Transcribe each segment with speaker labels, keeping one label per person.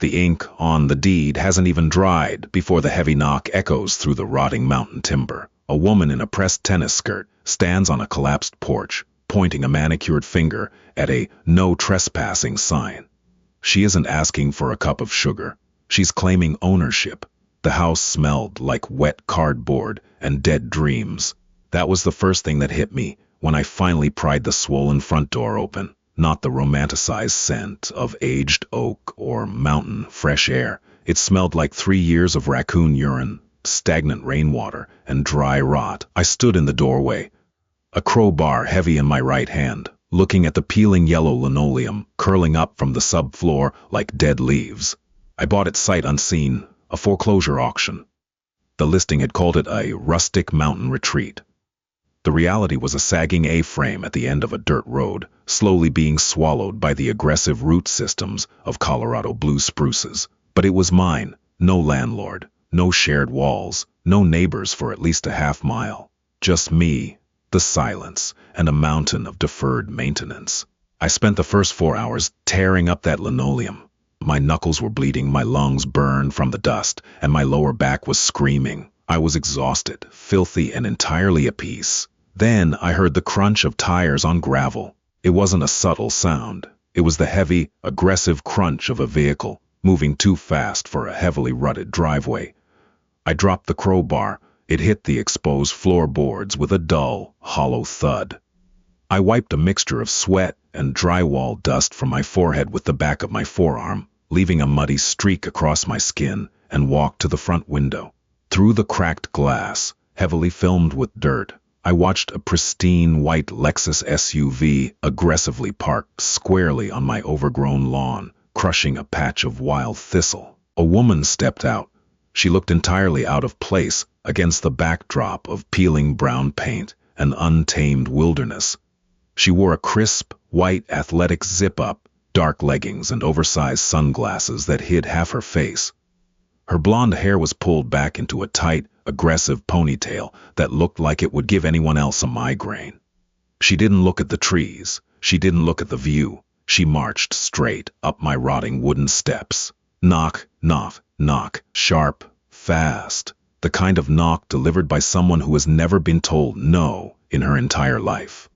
Speaker 1: The ink on the deed hasn't even dried before the heavy knock echoes through the rotting mountain timber. A woman in a pressed tennis skirt stands on a collapsed porch, pointing a manicured finger at a "no trespassing" sign. She isn't asking for a cup of sugar. She's claiming ownership. The house smelled like wet cardboard and dead dreams. That was the first thing that hit me when I finally pried the swollen front door open. Not the romanticized scent of aged oak or mountain fresh air. It smelled like 3 years of raccoon urine, stagnant rainwater, and dry rot. I stood in the doorway, a crowbar heavy in my right hand, looking at the peeling yellow linoleum curling up from the subfloor like dead leaves. I bought it sight unseen, a foreclosure auction. The listing had called it a rustic mountain retreat. The reality was a sagging A-frame at the end of a dirt road, slowly being swallowed by the aggressive root systems of Colorado blue spruces. But it was mine, no landlord, no shared walls, no neighbors for at least a half-mile. Just me, the silence, and a mountain of deferred maintenance. I spent the first 4 hours tearing up that linoleum. My knuckles were bleeding, my lungs burned from the dust, and my lower back was screaming. I was exhausted, filthy, and entirely at peace. Then I heard the crunch of tires on gravel. It wasn't a subtle sound. It was the heavy, aggressive crunch of a vehicle moving too fast for a heavily rutted driveway. I dropped the crowbar. It hit the exposed floorboards with a dull, hollow thud. I wiped a mixture of sweat and drywall dust from my forehead with the back of my forearm, leaving a muddy streak across my skin, and walked to the front window. Through the cracked glass, heavily filmed with dirt, I watched a pristine white Lexus SUV aggressively parked squarely on my overgrown lawn, crushing a patch of wild thistle. A woman stepped out. She looked entirely out of place against the backdrop of peeling brown paint and untamed wilderness. She wore a crisp, white athletic zip-up, dark leggings, and oversized sunglasses that hid half her face. Her blonde hair was pulled back into a tight, aggressive ponytail that looked like it would give anyone else a migraine. She didn't look at the trees. She didn't look at the view. She marched straight up my rotting wooden steps. Knock, knock, knock, sharp, fast. The kind of knock delivered by someone who has never been told no in her entire life.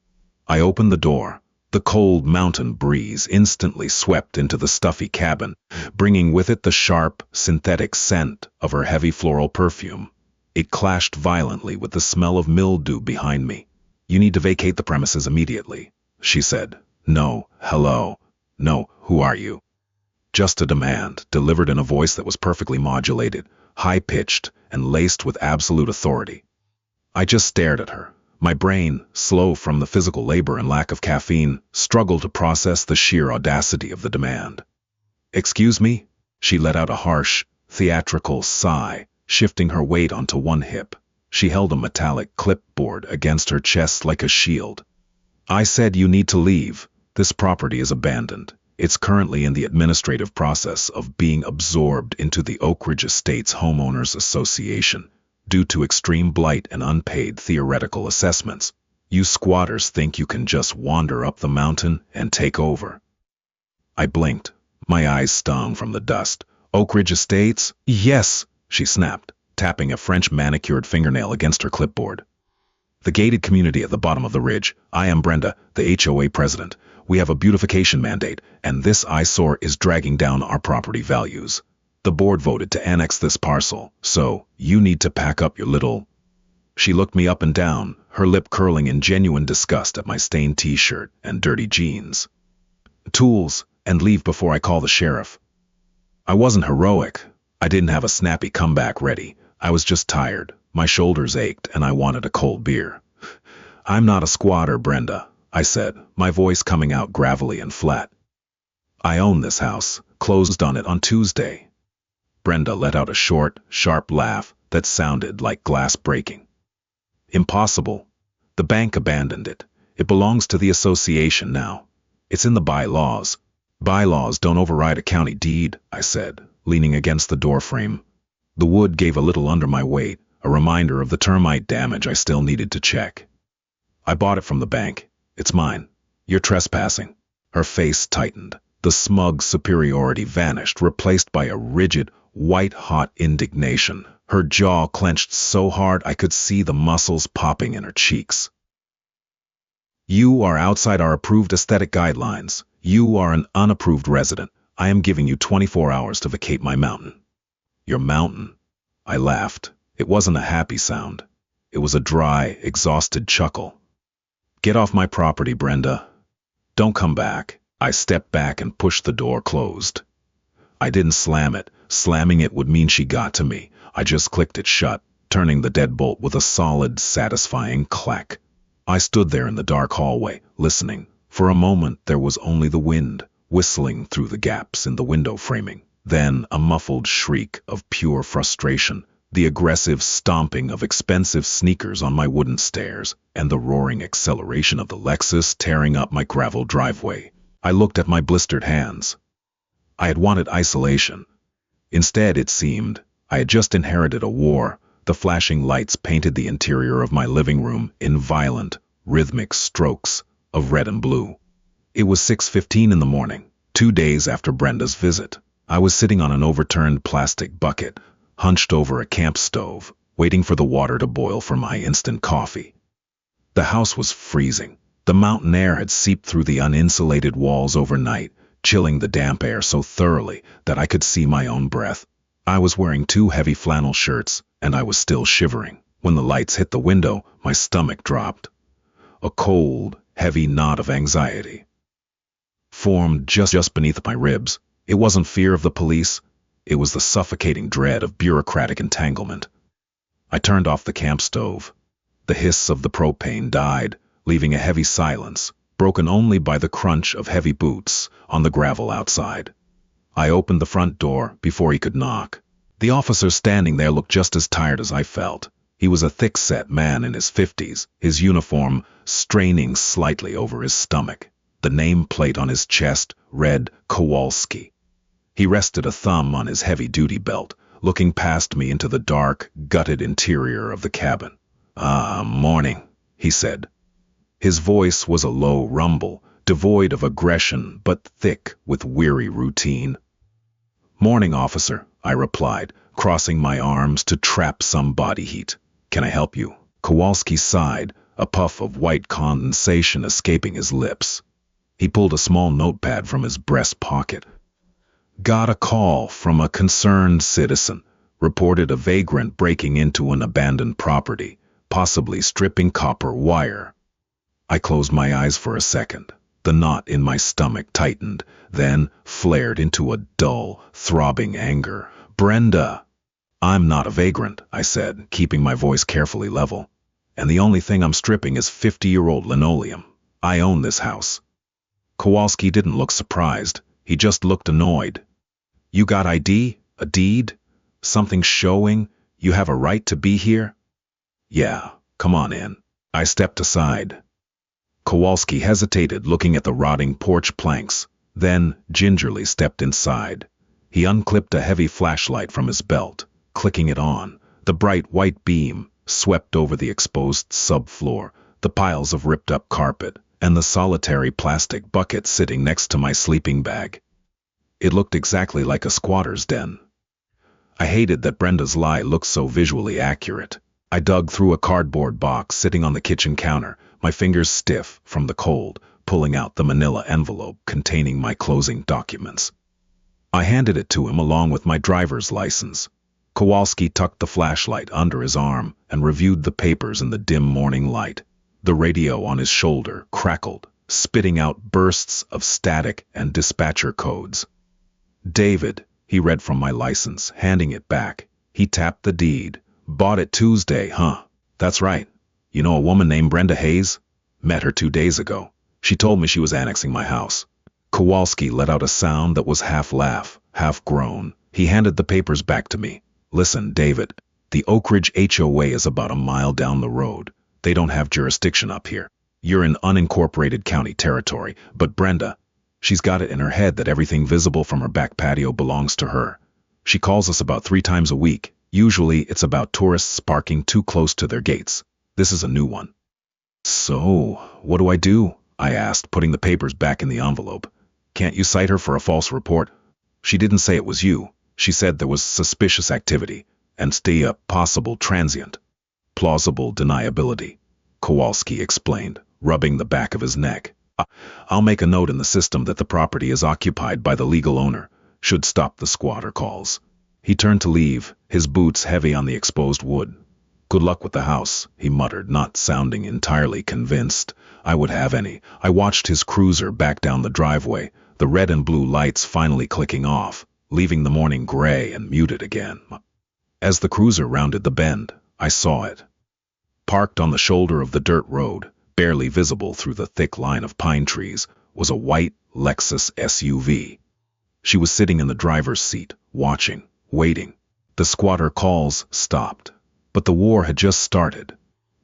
Speaker 1: I opened the door. The cold mountain breeze instantly swept into the stuffy cabin, bringing with it the sharp, synthetic scent of her heavy floral perfume. It clashed violently with the smell of mildew behind me. "You need to vacate the premises immediately," she said. "No, hello. No, who are you?" Just a demand, delivered in a voice that was perfectly modulated, high-pitched, and laced with absolute authority. I just stared at her. My brain, slow from the physical labor and lack of caffeine, struggled to process the sheer audacity of the demand. "Excuse me?" She let out a harsh, theatrical sigh, shifting her weight onto one hip. She held a metallic clipboard against her chest like a shield. "I said you need to leave. This property is abandoned. It's currently in the administrative process of being absorbed into the Oak Ridge Estates Homeowners Association due to extreme blight and unpaid theoretical assessments. You squatters think you can just wander up the mountain and take over." I blinked. My eyes stung from the dust. "Oak Ridge Estates?" "Yes," she snapped, tapping a French manicured fingernail against her clipboard. "The gated community at the bottom of the ridge. I am Brenda, the HOA president. We have a beautification mandate, and this eyesore is dragging down our property values. The board voted to annex this parcel, so you need to pack up your little..." She looked me up and down, her lip curling in genuine disgust at my stained t-shirt and dirty jeans. "Tools, and leave before I call the sheriff." I wasn't heroic. I didn't have a snappy comeback ready. I was just tired. My shoulders ached, and I wanted a cold beer. "I'm not a squatter, Brenda," I said, my voice coming out gravelly and flat. "I own this house, closed on it on Tuesday." Brenda let out a short, sharp laugh that sounded like glass breaking. "Impossible. The bank abandoned it. It belongs to the association now. It's in the bylaws." "Bylaws don't override a county deed," I said, leaning against the doorframe. The wood gave a little under my weight, a reminder of the termite damage I still needed to check. "I bought it from the bank. It's mine. You're trespassing." Her face tightened. The smug superiority vanished, replaced by a rigid, white-hot indignation. Her jaw clenched so hard I could see the muscles popping in her cheeks. You are outside our approved aesthetic guidelines. You are an unapproved resident. I am giving you 24 hours to vacate my mountain. Your mountain? I laughed. It wasn't a happy sound. It was a dry, exhausted chuckle. Get off my property, Brenda. Don't come back. I stepped back and pushed the door closed. I didn't slam it. Slamming it would mean she got to me. I just clicked it shut, turning the deadbolt with a solid, satisfying clack. I stood there in the dark hallway, listening. For a moment there was only the wind, whistling through the gaps in the window framing. Then a muffled shriek of pure frustration, the aggressive stomping of expensive sneakers on my wooden stairs, and the roaring acceleration of the Lexus tearing up my gravel driveway. I looked at my blistered hands. I had wanted isolation. Instead, it seemed, I had just inherited a war. The flashing lights painted the interior of my living room in violent, rhythmic strokes of red and blue. It was 6:15 in the morning, 2 days after Brenda's visit. I was sitting on an overturned plastic bucket, hunched over a camp stove, waiting for the water to boil for my instant coffee. The house was freezing. The mountain air had seeped through the uninsulated walls overnight, chilling the damp air so thoroughly that I could see my own breath. I was wearing 2 heavy flannel shirts, and I was still shivering. When the lights hit the window, my stomach dropped. A cold, heavy knot of anxiety formed just beneath my ribs. It wasn't fear of the police. It was the suffocating dread of bureaucratic entanglement. I turned off the camp stove. The hiss of the propane died, leaving a heavy silence, broken only by the crunch of heavy boots on the gravel outside. I opened the front door before he could knock. The officer standing there looked just as tired as I felt. He was a thick-set man in his 50s, his uniform straining slightly over his stomach. The nameplate on his chest read Kowalski. He rested a thumb on his heavy-duty belt, looking past me into the dark, gutted interior of the cabin. Morning, he said. His voice was a low rumble, devoid of aggression but thick with weary routine. Morning, officer, I replied, crossing my arms to trap some body heat. Can I help you? Kowalski sighed, a puff of white condensation escaping his lips. He pulled a small notepad from his breast pocket. Got a call from a concerned citizen, reported a vagrant breaking into an abandoned property, possibly stripping copper wire. I closed my eyes for a second. The knot in my stomach tightened, then flared into a dull, throbbing anger. Brenda! I'm not a vagrant, I said, keeping my voice carefully level. And the only thing I'm stripping is 50-year-old linoleum. I own this house. Kowalski didn't look surprised. He just looked annoyed. You got ID? A deed? Something showing you have a right to be here? Yeah, come on in. I stepped aside. Kowalski hesitated, looking at the rotting porch planks, then gingerly stepped inside. He unclipped a heavy flashlight from his belt, clicking it on. The bright white beam swept over the exposed subfloor, the piles of ripped-up carpet, and the solitary plastic bucket sitting next to my sleeping bag. It looked exactly like a squatter's den. I hated that Brenda's lie looked so visually accurate. I dug through a cardboard box sitting on the kitchen counter, my fingers stiff from the cold, pulling out the manila envelope containing my closing documents. I handed it to him along with my driver's license. Kowalski tucked the flashlight under his arm and reviewed the papers in the dim morning light. The radio on his shoulder crackled, spitting out bursts of static and dispatcher codes. David, he read from my license, handing it back. He tapped the deed. Bought it Tuesday, huh? That's right. You know a woman named Brenda Hayes? Met her 2 days ago. She told me she was annexing my house. Kowalski let out a sound that was half laugh, half groan. He handed the papers back to me. Listen, David, the Oak Ridge HOA is about a mile down the road. They don't have jurisdiction up here. You're in unincorporated county territory, but Brenda, she's got it in her head that everything visible from her back patio belongs to her. She calls us about 3 times a week. Usually it's about tourists parking too close to their gates. This is a new one. So, what do? I asked, putting the papers back in the envelope. Can't you cite her for a false report? She didn't say it was you. She said there was suspicious activity and stay a possible transient. Plausible deniability, Kowalski explained, rubbing the back of his neck. I'll make a note in the system that the property is occupied by the legal owner. Should stop the squatter calls. He turned to leave, his boots heavy on the exposed wood. Good luck with the house, he muttered, not sounding entirely convinced I would have any. I watched his cruiser back down the driveway, the red and blue lights finally clicking off, leaving the morning gray and muted again. As the cruiser rounded the bend, I saw it. Parked on the shoulder of the dirt road, barely visible through the thick line of pine trees, was a white Lexus SUV. She was sitting in the driver's seat, watching, waiting. The squatter calls stopped, but the war had just started.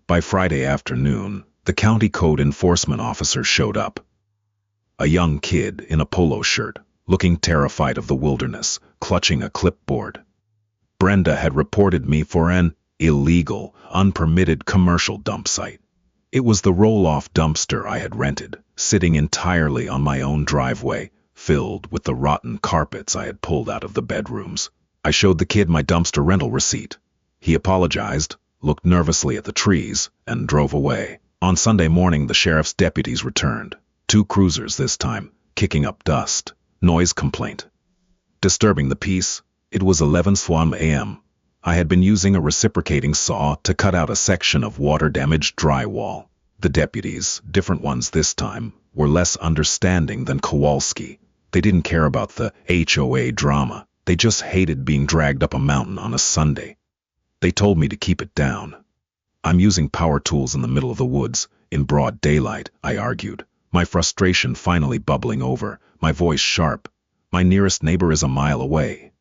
Speaker 1: By Friday afternoon, the county code enforcement officer showed up. A young kid in a polo shirt, looking terrified of the wilderness, clutching a clipboard. Brenda had reported me for an illegal, unpermitted commercial dump site. It was the roll-off dumpster I had rented, sitting entirely on my own driveway, filled with the rotten carpets I had pulled out of the bedrooms. I showed the kid my dumpster rental receipt. He apologized, looked nervously at the trees, and drove away. On Sunday morning, the sheriff's deputies returned. 2 cruisers this time, kicking up dust. Noise complaint. Disturbing the peace. It was 11:01 a.m. I had been using a reciprocating saw to cut out a section of water-damaged drywall. The deputies, different ones this time, were less understanding than Kowalski. They didn't care about the HOA drama. They just hated being dragged up a mountain on a Sunday. They told me to keep it down. I'm using power tools in the middle of the woods, in broad daylight, I argued, my frustration finally bubbling over, my voice sharp. My nearest neighbor is a mile away.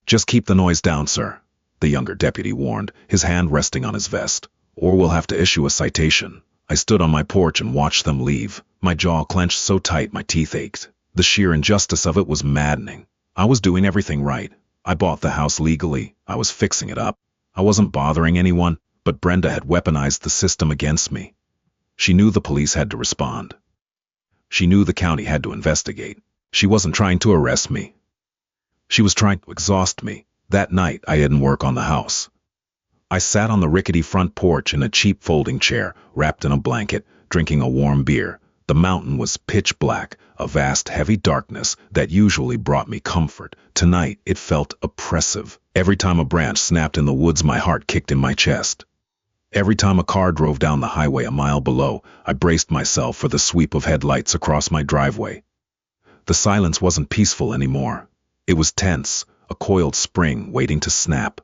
Speaker 1: Just keep the noise down, sir, the younger deputy warned, his hand resting on his vest, or we'll have to issue a citation. I stood on my porch and watched them leave, my jaw clenched so tight my teeth ached. The sheer injustice of it was maddening. I was doing everything right. I bought the house legally. I was fixing it up. I wasn't bothering anyone, but Brenda had weaponized the system against me. She knew the police had to respond. She knew the county had to investigate. She wasn't trying to arrest me. She was trying to exhaust me. That night, I didn't work on the house. I sat on the rickety front porch in a cheap folding chair, wrapped in a blanket, drinking a warm beer. The mountain was pitch black, a vast, heavy darkness that usually brought me comfort. Tonight, it felt oppressive. Every time a branch snapped in the woods, my heart kicked in my chest. Every time a car drove down the highway a mile below, I braced myself for the sweep of headlights across my driveway. The silence wasn't peaceful anymore. It was tense, a coiled spring waiting to snap.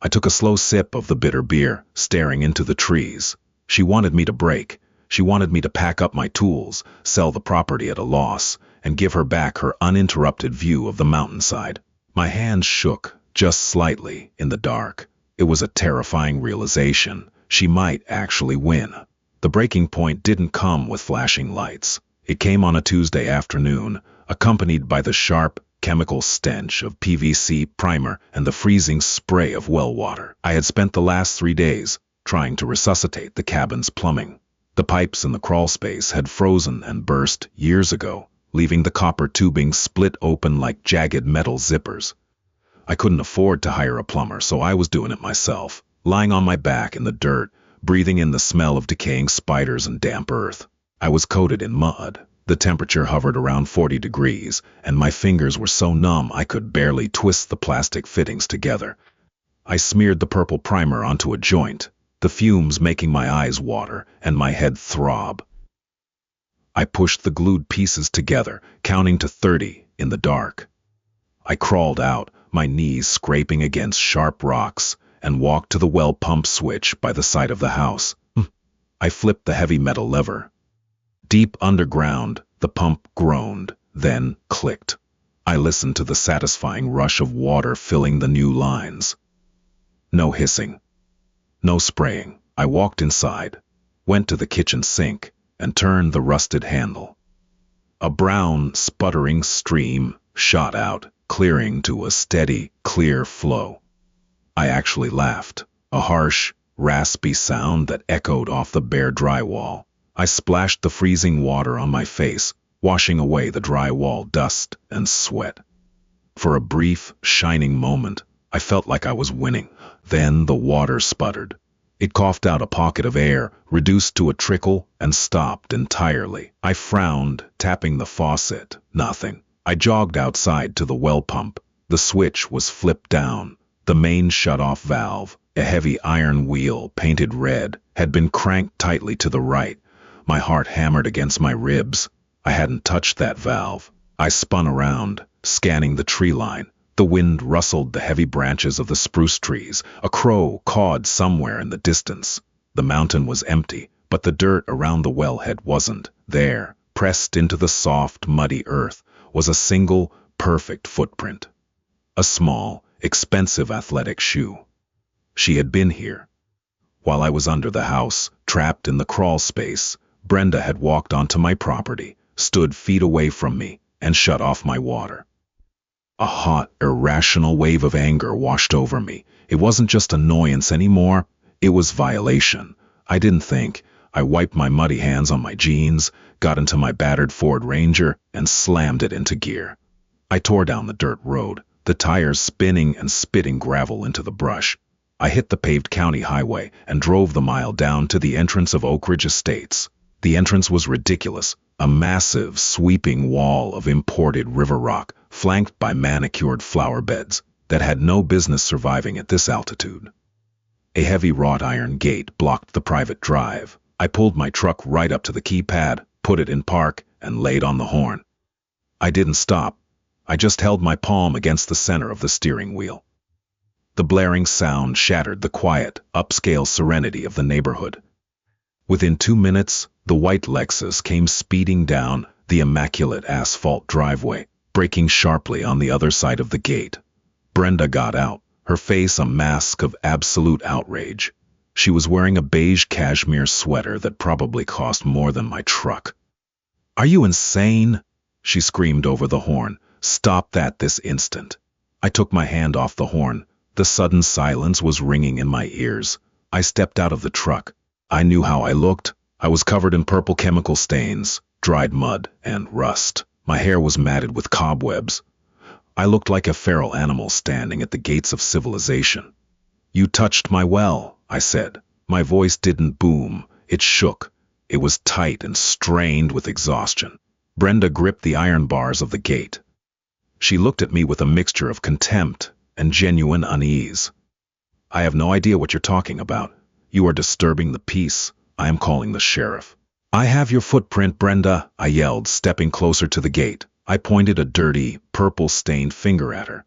Speaker 1: I took a slow sip of the bitter beer, staring into the trees. She wanted me to break. She wanted me to pack up my tools, sell the property at a loss, and give her back her uninterrupted view of the mountainside. My hands shook, just slightly, in the dark. It was a terrifying realization. She might actually win. The breaking point didn't come with flashing lights. It came on a Tuesday afternoon, accompanied by the sharp, chemical stench of PVC primer and the freezing spray of well water. I had spent the last 3 days trying to resuscitate the cabin's plumbing. The pipes in the crawl space had frozen and burst years ago, leaving the copper tubing split open like jagged metal zippers. I couldn't afford to hire a plumber, so I was doing it myself, lying on my back in the dirt, breathing in the smell of decaying spiders and damp earth. I was coated in mud. The temperature hovered around 40 degrees, and my fingers were so numb I could barely twist the plastic fittings together. I smeared the purple primer onto a joint, the fumes making my eyes water and my head throb. I pushed the glued pieces together, counting to 30 in the dark. I crawled out, my knees scraping against sharp rocks, and walked to the well pump switch by the side of the house. I flipped the heavy metal lever. Deep underground, the pump groaned, then clicked. I listened to the satisfying rush of water filling the new lines. No hissing. No spraying. I walked inside, went to the kitchen sink, and turned the rusted handle. A brown, sputtering stream shot out, clearing to a steady, clear flow. I actually laughed, a harsh, raspy sound that echoed off the bare drywall. I splashed the freezing water on my face, washing away the drywall dust and sweat. For a brief, shining moment, I felt like I was winning. Then the water sputtered. It coughed out a pocket of air, reduced to a trickle, and stopped entirely. I frowned, tapping the faucet. Nothing. I jogged outside to the well pump. The switch was flipped down. The main shut-off valve, a heavy iron wheel painted red, had been cranked tightly to the right. My heart hammered against my ribs. I hadn't touched that valve. I spun around, scanning the tree line. The wind rustled the heavy branches of the spruce trees. A crow cawed somewhere in the distance. The mountain was empty, but the dirt around the wellhead wasn't. There, pressed into the soft, muddy earth, was a single, perfect footprint. A small, expensive athletic shoe. She had been here. While I was under the house, trapped in the crawl space, Brenda had walked onto my property, stood feet away from me, and shut off my water. A hot, irrational wave of anger washed over me. It wasn't just annoyance anymore, it was violation. I didn't think. I wiped my muddy hands on my jeans, got into my battered Ford Ranger, and slammed it into gear. I tore down the dirt road, the tires spinning and spitting gravel into the brush. I hit the paved county highway and drove the mile down to the entrance of Oak Ridge Estates. The entrance was ridiculous, a massive, sweeping wall of imported river rock, flanked by manicured flower beds that had no business surviving at this altitude. A heavy wrought iron gate blocked the private drive. I pulled my truck right up to the keypad, put it in park, and laid on the horn. I didn't stop. I just held my palm against the center of the steering wheel. The blaring sound shattered the quiet, upscale serenity of the neighborhood. Within 2 minutes, the white Lexus came speeding down the immaculate asphalt driveway, braking sharply on the other side of the gate. Brenda got out, her face a mask of absolute outrage. She was wearing a beige cashmere sweater that probably cost more than my truck. "Are you insane?" she screamed over the horn. "Stop that this instant." I took my hand off the horn. The sudden silence was ringing in my ears. I stepped out of the truck. I knew how I looked. I was covered in purple chemical stains, dried mud, and rust. My hair was matted with cobwebs. I looked like a feral animal standing at the gates of civilization. "You touched my well," I said. My voice didn't boom. It shook. It was tight and strained with exhaustion. Brenda gripped the iron bars of the gate. She looked at me with a mixture of contempt and genuine unease. "I have no idea what you're talking about. You are disturbing the peace. I am calling the sheriff." "I have your footprint, Brenda," I yelled, stepping closer to the gate. I pointed a dirty, purple-stained finger at her.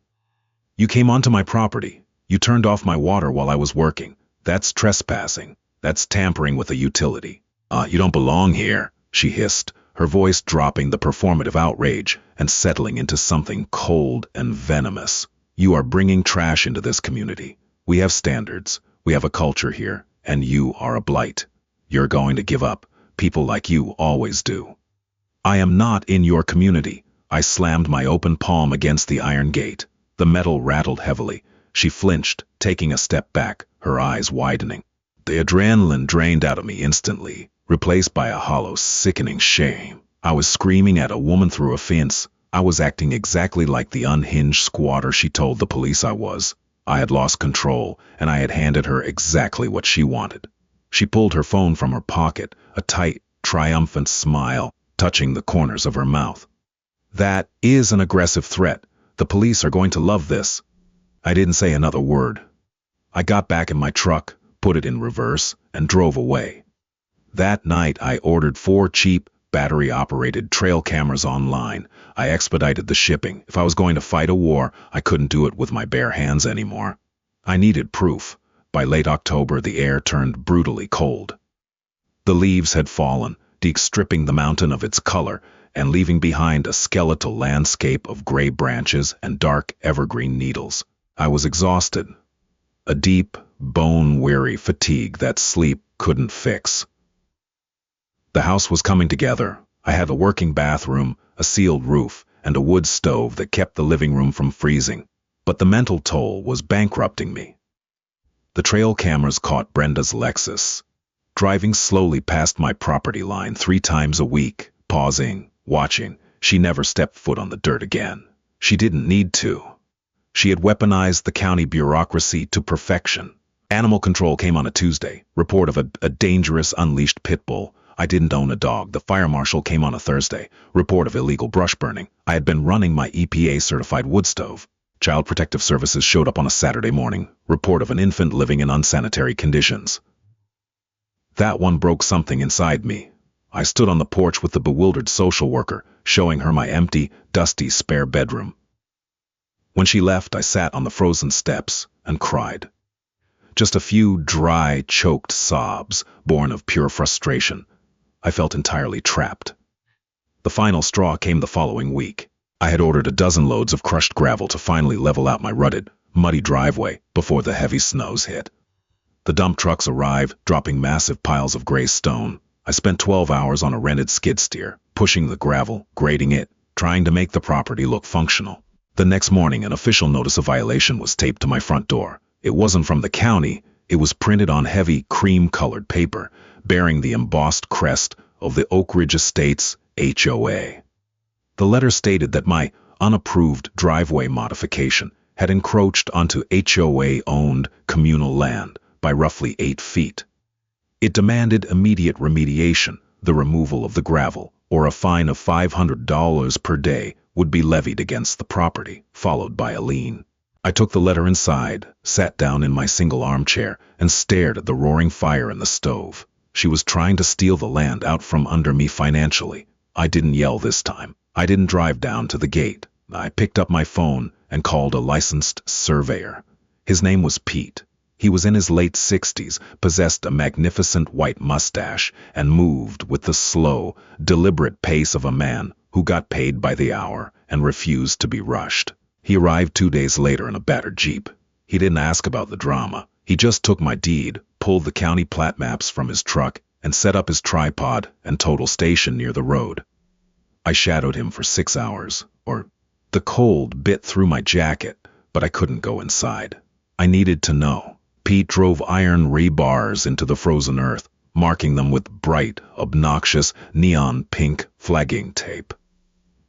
Speaker 1: "You came onto my property. You turned off my water while I was working. That's trespassing. That's tampering with a utility. You don't belong here," she hissed, her voice dropping the performative outrage and settling into something cold and venomous. "You are bringing trash into this community. We have standards. We have a culture here, and you are a blight. You're going to give up. People like you always do." "I am not in your community." I slammed my open palm against the iron gate. The metal rattled heavily. She flinched, taking a step back, her eyes widening. The adrenaline drained out of me instantly, replaced by a hollow, sickening shame. I was screaming at a woman through a fence. I was acting exactly like the unhinged squatter she told the police I was. I had lost control, and I had handed her exactly what she wanted. She pulled her phone from her pocket, a tight, triumphant smile touching the corners of her mouth. "That is an aggressive threat. The police are going to love this." I didn't say another word. I got back in my truck, put it in reverse, and drove away. That night I ordered 4 cheap, battery-operated trail cameras online. I expedited the shipping. If I was going to fight a war, I couldn't do it with my bare hands anymore. I needed proof. By late October, the air turned brutally cold. The leaves had fallen, stripping the mountain of its color and leaving behind a skeletal landscape of gray branches and dark evergreen needles. I was exhausted. A deep, bone-weary fatigue that sleep couldn't fix. The house was coming together. I had a working bathroom, a sealed roof, and a wood stove that kept the living room from freezing. But the mental toll was bankrupting me. The trail cameras caught Brenda's Lexus, driving slowly past my property line 3 times a week, pausing, watching. She never stepped foot on the dirt again. She didn't need to. She had weaponized the county bureaucracy to perfection. Animal control came on a Tuesday. Report of a dangerous unleashed pit bull. I didn't own a dog. The fire marshal came on a Thursday. Report of illegal brush burning. I had been running my EPA-certified wood stove. Child Protective Services showed up on a Saturday morning. Report of an infant living in unsanitary conditions. That one broke something inside me. I stood on the porch with the bewildered social worker, showing her my empty, dusty spare bedroom. When she left, I sat on the frozen steps and cried. Just a few dry, choked sobs, born of pure frustration. I felt entirely trapped. The final straw came the following week. I had ordered a dozen loads of crushed gravel to finally level out my rutted, muddy driveway before the heavy snows hit. The dump trucks arrived, dropping massive piles of gray stone. I spent 12 hours on a rented skid steer, pushing the gravel, grading it, trying to make the property look functional. The next morning, an official notice of violation was taped to my front door. It wasn't from the county. It was printed on heavy, cream-colored paper, bearing the embossed crest of the Oak Ridge Estates HOA. The letter stated that my unapproved driveway modification had encroached onto HOA-owned communal land by roughly 8 feet. It demanded immediate remediation. The removal of the gravel, or a fine of $500 per day, would be levied against the property, followed by a lien. I took the letter inside, sat down in my single armchair, and stared at the roaring fire in the stove. She was trying to steal the land out from under me financially. I didn't yell this time. I didn't drive down to the gate. I picked up my phone and called a licensed surveyor. His name was Pete. He was in his late 60s, possessed a magnificent white mustache, and moved with the slow, deliberate pace of a man who got paid by the hour and refused to be rushed. He arrived 2 days later in a battered Jeep. He didn't ask about the drama. He just took my deed, pulled the county plat maps from his truck, and set up his tripod and total station near the road. I shadowed him for 6 hours, the cold bit through my jacket, but I couldn't go inside. I needed to know. Pete drove iron rebars into the frozen earth, marking them with bright, obnoxious, neon pink flagging tape.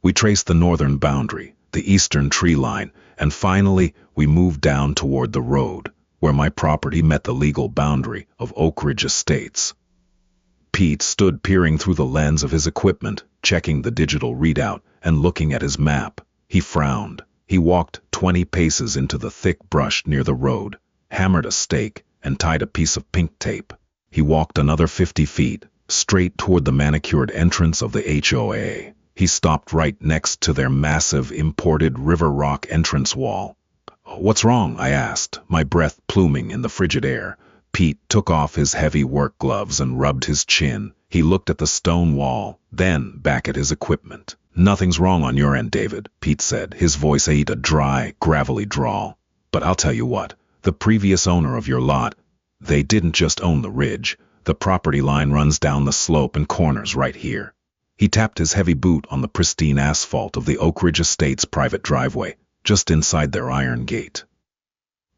Speaker 1: We traced the northern boundary, the eastern tree line, and finally we moved down toward the road, where my property met the legal boundary of Oak Ridge Estates. Pete stood peering through the lens of his equipment, checking the digital readout and looking at his map. He frowned. He walked 20 paces into the thick brush near the road, hammered a stake, and tied a piece of pink tape. He walked another 50 feet, straight toward the manicured entrance of the HOA. He stopped right next to their massive imported river rock entrance wall. "What's wrong?" I asked, my breath pluming in the frigid air. Pete took off his heavy work gloves and rubbed his chin. He looked at the stone wall, then back at his equipment. "Nothing's wrong on your end, David," Pete said, his voice ate a dry, gravelly drawl. "But I'll tell you what, the previous owner of your lot, they didn't just own the ridge. The property line runs down the slope and corners right here." He tapped his heavy boot on the pristine asphalt of the Oak Ridge Estates private driveway, just inside their iron gate.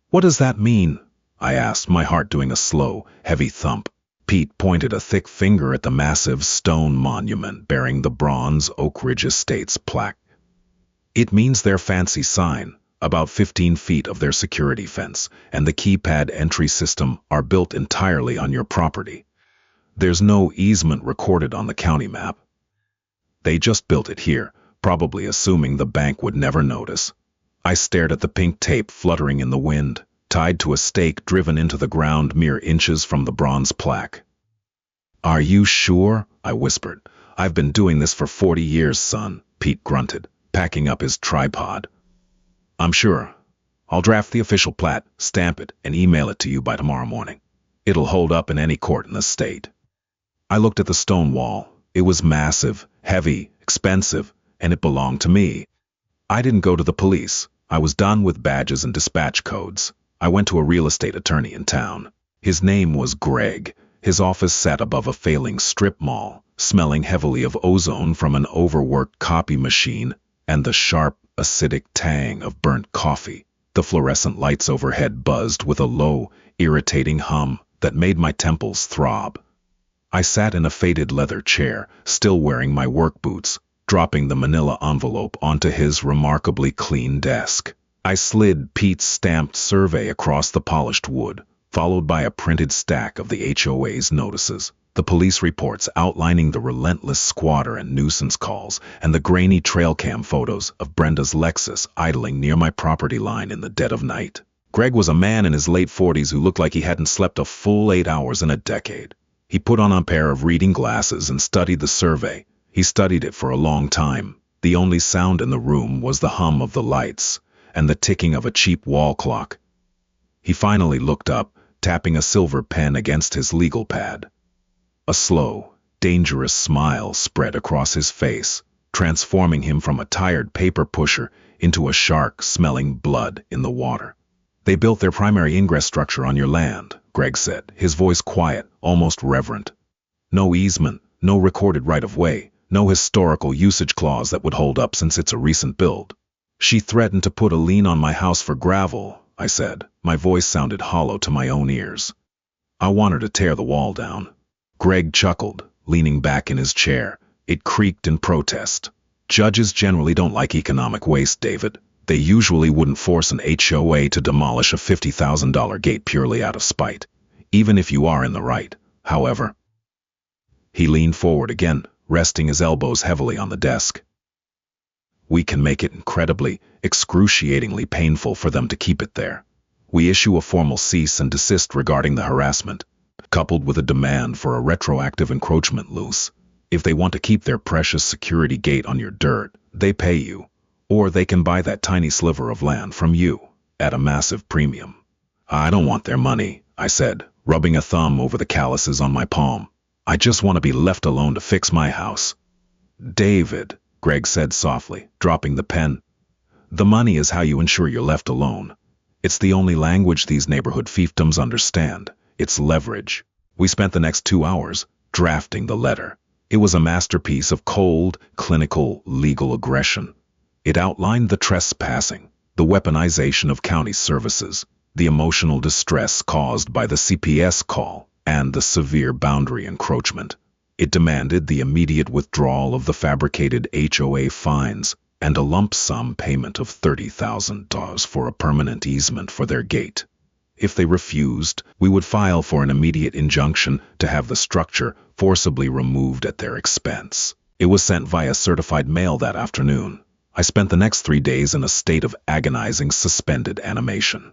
Speaker 1: "What does that mean?" I asked, my heart doing a slow, heavy thump. Pete pointed a thick finger at the massive stone monument bearing the bronze Oak Ridge Estates plaque. "It means their fancy sign, about 15 feet of their security fence, and the keypad entry system are built entirely on your property. There's no easement recorded on the county map. They just built it here, probably assuming the bank would never notice." I stared at the pink tape fluttering in the wind, tied to a stake driven into the ground mere inches from the bronze plaque. "Are you sure?" I whispered. "I've been doing this for 40 years, son," Pete grunted, packing up his tripod. "I'm sure. I'll draft the official plat, stamp it, and email it to you by tomorrow morning. It'll hold up in any court in the state." I looked at the stone wall. It was massive, heavy, expensive, and it belonged to me. I didn't go to the police. I was done with badges and dispatch codes. I went to a real estate attorney in town. His name was Greg. His office sat above a failing strip mall, smelling heavily of ozone from an overworked copy machine and the sharp, acidic tang of burnt coffee. The fluorescent lights overhead buzzed with a low, irritating hum that made my temples throb. I sat in a faded leather chair, still wearing my work boots, dropping the manila envelope onto his remarkably clean desk. I slid Pete's stamped survey across the polished wood, followed by a printed stack of the HOA's notices, the police reports outlining the relentless squatter and nuisance calls, and the grainy trail cam photos of Brenda's Lexus idling near my property line in the dead of night. Greg was a man in his late 40s who looked like he hadn't slept a full 8 hours in a decade. He put on a pair of reading glasses and studied the survey. He studied it for a long time. The only sound in the room was the hum of the lights and the ticking of a cheap wall clock. He finally looked up, tapping a silver pen against his legal pad. A slow, dangerous smile spread across his face, transforming him from a tired paper pusher into a shark smelling blood in the water. "They built their primary ingress structure on your land," Greg said, his voice quiet, almost reverent. "No easement, no recorded right-of-way, no historical usage clause that would hold up since it's a recent build. She threatened to put a lien on my house for gravel," I said. My voice sounded hollow to my own ears. "I want her to tear the wall down." Greg chuckled, leaning back in his chair. It creaked in protest. "Judges generally don't like economic waste, David. They usually wouldn't force an HOA to demolish a $50,000 gate purely out of spite, even if you are in the right. However," he leaned forward again, resting his elbows heavily on the desk, "we can make it incredibly, excruciatingly painful for them to keep it there. We issue a formal cease and desist regarding the harassment, coupled with a demand for a retroactive encroachment lease. If they want to keep their precious security gate on your dirt, they pay you. Or they can buy that tiny sliver of land from you at a massive premium." "I don't want their money," I said, rubbing a thumb over the calluses on my palm. "I just want to be left alone to fix my house." "David," Greg said softly, dropping the pen, "the money is how you ensure you're left alone. It's the only language these neighborhood fiefdoms understand. It's leverage." We spent the next 2 hours drafting the letter. It was a masterpiece of cold, clinical, legal aggression. It outlined the trespassing, the weaponization of county services, the emotional distress caused by the CPS call, and the severe boundary encroachment. It demanded the immediate withdrawal of the fabricated HOA fines and a lump sum payment of $30,000 for a permanent easement for their gate. If they refused, we would file for an immediate injunction to have the structure forcibly removed at their expense. It was sent via certified mail that afternoon. I spent the next 3 days in a state of agonizing suspended animation.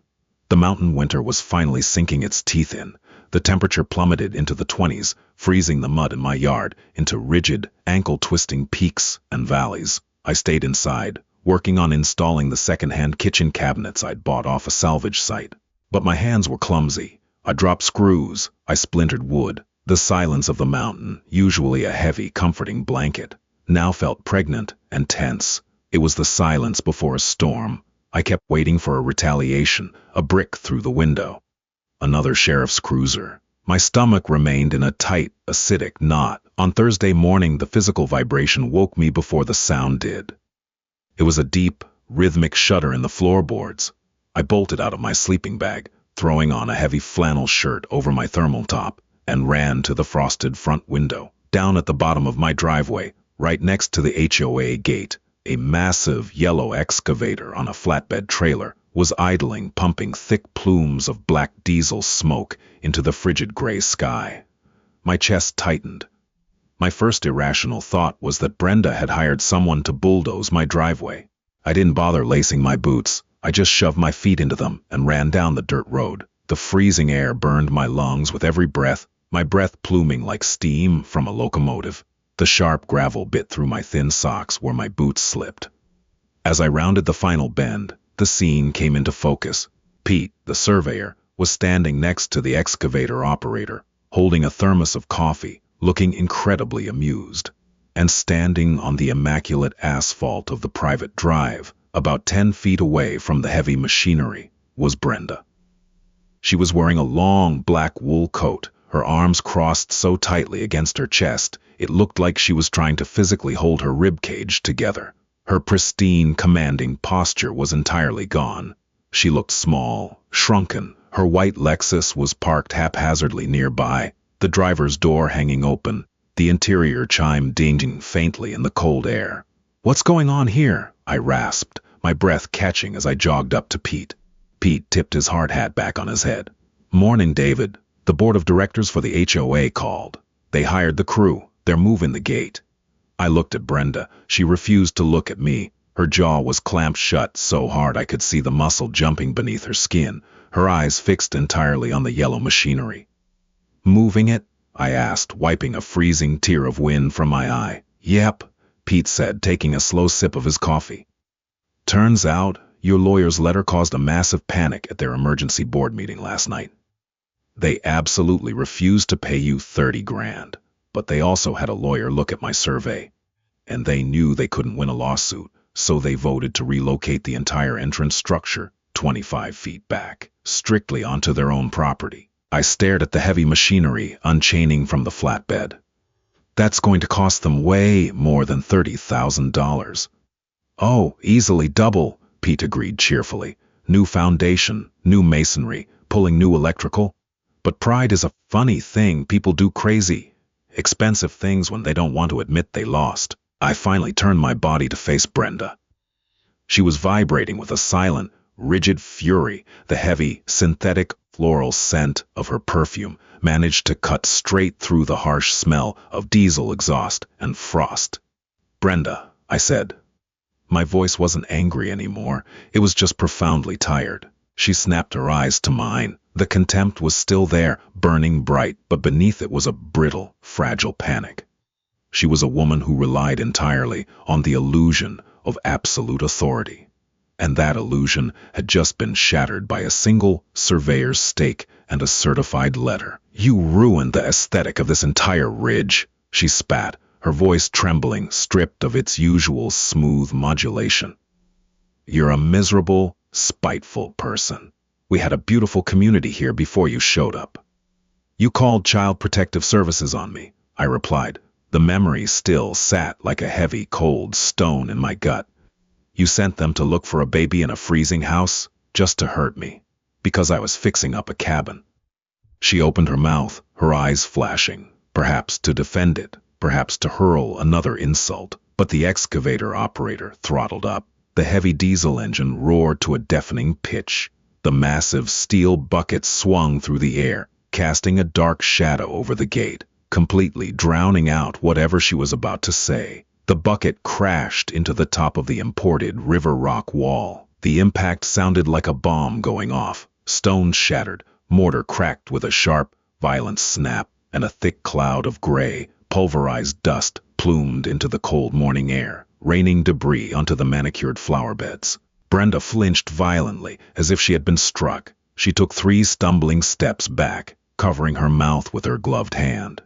Speaker 1: The mountain winter was finally sinking its teeth in. The temperature plummeted into the 20s, freezing the mud in my yard into rigid, ankle-twisting peaks and valleys. I stayed inside, working on installing the second-hand kitchen cabinets I'd bought off a salvage site. But my hands were clumsy. I dropped screws, I splintered wood. The silence of the mountain, usually a heavy, comforting blanket, now felt pregnant and tense. It was the silence before a storm. I kept waiting for a retaliation, a brick through the window. Another sheriff's cruiser. My stomach remained in a tight, acidic knot. On Thursday morning, the physical vibration woke me before the sound did. It was a deep, rhythmic shudder in the floorboards. I bolted out of my sleeping bag, throwing on a heavy flannel shirt over my thermal top, and ran to the frosted front window. Down at the bottom of my driveway, right next to the HOA gate, a massive yellow excavator on a flatbed trailer was idling, pumping thick plumes of black diesel smoke into the frigid gray sky. My chest tightened. My first irrational thought was that Brenda had hired someone to bulldoze my driveway. I didn't bother lacing my boots. I just shoved my feet into them and ran down the dirt road. The freezing air burned my lungs with every breath, my breath pluming like steam from a locomotive. The sharp gravel bit through my thin socks where my boots slipped. As I rounded the final bend, the scene came into focus. Pete, the surveyor, was standing next to the excavator operator, holding a thermos of coffee, looking incredibly amused. And standing on the immaculate asphalt of the private drive, about 10 feet away from the heavy machinery, was Brenda. She was wearing a long black wool coat, her arms crossed so tightly against her chest, it looked like she was trying to physically hold her ribcage together. Her pristine, commanding posture was entirely gone. She looked small, shrunken. Her white Lexus was parked haphazardly nearby, the driver's door hanging open, the interior chime dinging faintly in the cold air. "What's going on here?" I rasped, my breath catching as I jogged up to Pete. Pete tipped his hard hat back on his head. "Morning, David. The board of directors for the HOA called. They hired the crew. They're moving the gate." I looked at Brenda. She refused to look at me. Her jaw was clamped shut so hard I could see the muscle jumping beneath her skin, her eyes fixed entirely on the yellow machinery. "Moving it?" I asked, wiping a freezing tear of wind from my eye. "Yep," Pete said, taking a slow sip of his coffee. "Turns out, your lawyer's letter caused a massive panic at their emergency board meeting last night. They absolutely refused to pay you 30 grand, but they also had a lawyer look at my survey. And they knew they couldn't win a lawsuit, so they voted to relocate the entire entrance structure 25 feet back, strictly onto their own property." I stared at the heavy machinery unchaining from the flatbed. "That's going to cost them way more than $30,000. "Oh, easily double," Pete agreed cheerfully. "New foundation, new masonry, pulling new electrical. But pride is a funny thing. People do crazy, expensive things when they don't want to admit they lost." I finally turned my body to face Brenda. She was vibrating with a silent, rigid fury. The heavy, synthetic, floral scent of her perfume managed to cut straight through the harsh smell of diesel exhaust and frost. "Brenda," I said. My voice wasn't angry anymore. It was just profoundly tired. She snapped her eyes to mine. The contempt was still there, burning bright, but beneath it was a brittle, fragile panic. She was a woman who relied entirely on the illusion of absolute authority. And that illusion had just been shattered by a single surveyor's stake and a certified letter. "You ruined the aesthetic of this entire ridge," she spat, her voice trembling, stripped of its usual smooth modulation. "You're a miserable, spiteful person. We had a beautiful community here before you showed up." "You called Child Protective Services on me," I replied. The memory still sat like a heavy, cold stone in my gut. "You sent them to look for a baby in a freezing house, just to hurt me, because I was fixing up a cabin." She opened her mouth, her eyes flashing, perhaps to defend it, perhaps to hurl another insult, but the excavator operator throttled up. The heavy diesel engine roared to a deafening pitch. The massive steel bucket swung through the air, casting a dark shadow over the gate, completely drowning out whatever she was about to say. The bucket crashed into the top of the imported river rock wall. The impact sounded like a bomb going off. Stones shattered, mortar cracked with a sharp, violent snap, and a thick cloud of gray, pulverized dust plumed into the cold morning air, raining debris onto the manicured flower beds. Brenda flinched violently, as if she had been struck. She took 3 stumbling steps back, covering her mouth with her gloved hand.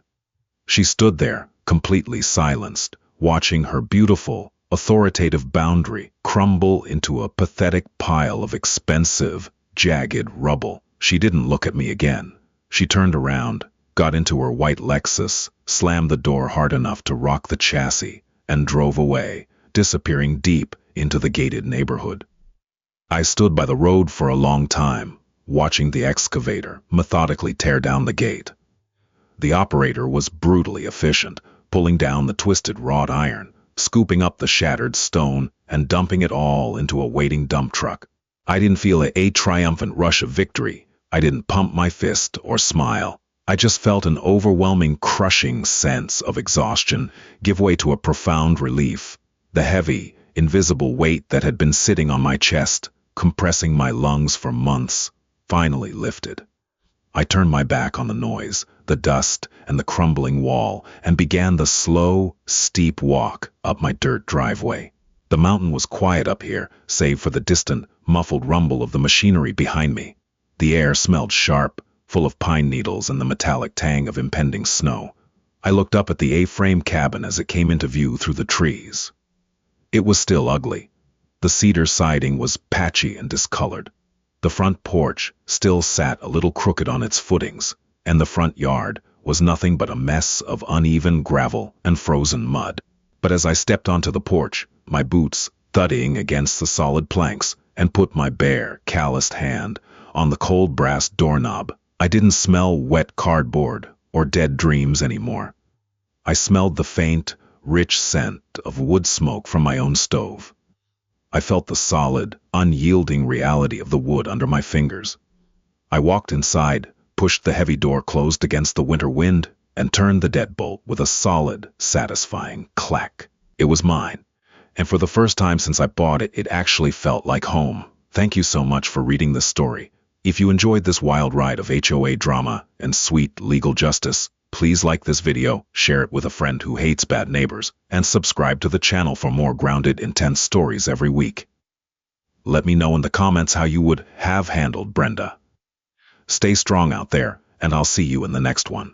Speaker 1: She stood there, completely silenced, watching her beautiful, authoritative boundary crumble into a pathetic pile of expensive, jagged rubble. She didn't look at me again. She turned around, got into her white Lexus, slammed the door hard enough to rock the chassis, and drove away, disappearing deep into the gated neighborhood. I stood by the road for a long time, watching the excavator methodically tear down the gate. The operator was brutally efficient, pulling down the twisted wrought iron, scooping up the shattered stone, and dumping it all into a waiting dump truck. I didn't feel a triumphant rush of victory. I didn't pump my fist or smile. I just felt an overwhelming, crushing sense of exhaustion give way to a profound relief. The heavy, invisible weight that had been sitting on my chest, compressing my lungs for months, finally lifted. I turned my back on the noise, the dust, and the crumbling wall, and began the slow, steep walk up my dirt driveway. The mountain was quiet up here, save for the distant, muffled rumble of the machinery behind me. The air smelled sharp, full of pine needles and the metallic tang of impending snow. I looked up at the A-frame cabin as it came into view through the trees. It was still ugly. The cedar siding was patchy and discolored. The front porch still sat a little crooked on its footings, and the front yard was nothing but a mess of uneven gravel and frozen mud. But as I stepped onto the porch, my boots thudding against the solid planks, and put my bare, calloused hand on the cold brass doorknob, I didn't smell wet cardboard or dead dreams anymore. I smelled the faint, rich scent reeked of wood smoke from my own stove. I felt the solid, unyielding reality of the wood under my fingers. I walked inside, pushed the heavy door closed against the winter wind, and turned the deadbolt with a solid, satisfying clack. It was mine, and for the first time since I bought it, it actually felt like home. Thank you so much for reading this story. If you enjoyed this wild ride of HOA drama and sweet legal justice, please like this video, share it with a friend who hates bad neighbors, and subscribe to the channel for more grounded, intense stories every week. Let me know in the comments how you would have handled Brenda. Stay strong out there, and I'll see you in the next one.